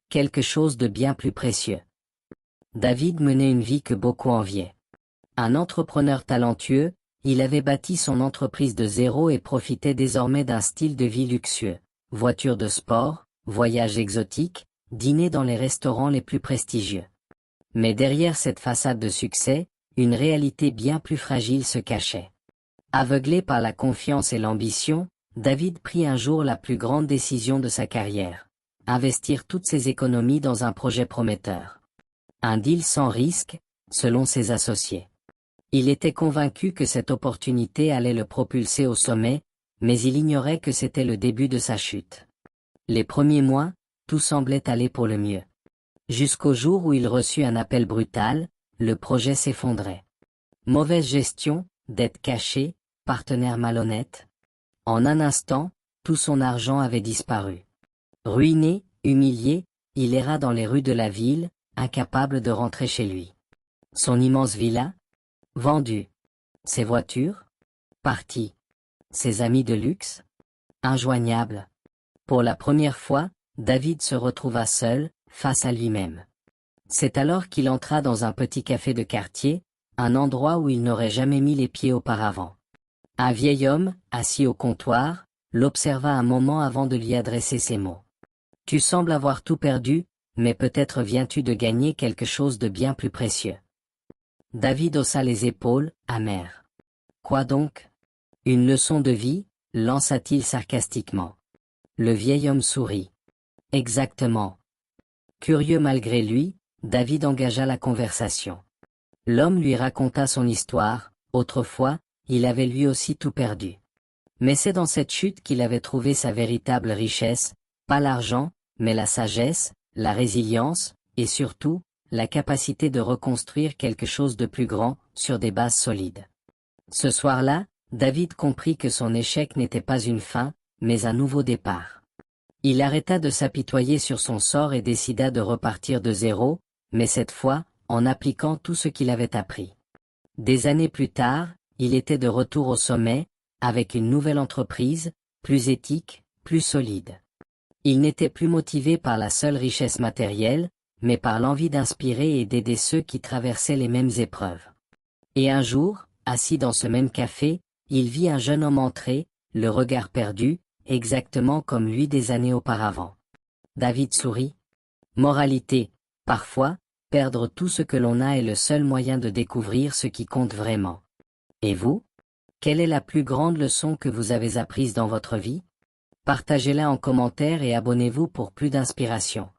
quelque chose de bien plus précieux. David menait une vie que beaucoup enviaient. Un entrepreneur talentueux, il avait bâti son entreprise de zéro et profitait désormais d'un style de vie luxueux. Voitures de sport, voyages exotiques, dîners dans les restaurants les plus prestigieux. Mais derrière cette façade de succès, une réalité bien plus fragile se cachait. Aveuglé par la confiance et l'ambition, David prit un jour la plus grande décision de sa carrière. Investir toutes ses économies dans un projet prometteur. Un deal sans risque, selon ses associés. Il était convaincu que cette opportunité allait le propulser au sommet, mais il ignorait que c'était le début de sa chute. Les premiers mois, tout semblait aller pour le mieux. Jusqu'au jour où il reçut un appel brutal, le projet s'effondrait. Mauvaise gestion, dettes cachées, partenaires malhonnêtes. En un instant, tout son argent avait disparu. Ruiné, humilié, il erra dans les rues de la ville, incapable de rentrer chez lui. Son immense villa? Vendue. Ses voitures? Parties. Ses amis de luxe? Injoignables. Pour la première fois, David se retrouva seul, face à lui-même. C'est alors qu'il entra dans un petit café de quartier, un endroit où il n'aurait jamais mis les pieds auparavant. Un vieil homme, assis au comptoir, l'observa un moment avant de lui adresser ces mots. « Tu sembles avoir tout perdu, mais peut-être viens-tu de gagner quelque chose de bien plus précieux. » David haussa les épaules, amer. « Quoi donc? Une leçon de vie ?» lança-t-il sarcastiquement. Le vieil homme sourit. « Exactement. » Curieux malgré lui, David engagea la conversation. L'homme lui raconta son histoire. Autrefois, il avait lui aussi tout perdu. Mais c'est dans cette chute qu'il avait trouvé sa véritable richesse, pas l'argent, mais la sagesse, la résilience, et surtout, la capacité de reconstruire quelque chose de plus grand, sur des bases solides. Ce soir-là, David comprit que son échec n'était pas une fin, mais un nouveau départ. Il arrêta de s'apitoyer sur son sort et décida de repartir de zéro, mais cette fois, en appliquant tout ce qu'il avait appris. Des années plus tard, il était de retour au sommet, avec une nouvelle entreprise, plus éthique, plus solide. Il n'était plus motivé par la seule richesse matérielle, mais par l'envie d'inspirer et d'aider ceux qui traversaient les mêmes épreuves. Et un jour, assis dans ce même café, il vit un jeune homme entrer, le regard perdu, exactement comme lui des années auparavant. David sourit. Moralité, parfois, perdre tout ce que l'on a est le seul moyen de découvrir ce qui compte vraiment. Et vous? Quelle est la plus grande leçon que vous avez apprise dans votre vie? Partagez-la en commentaire et abonnez-vous pour plus d'inspiration.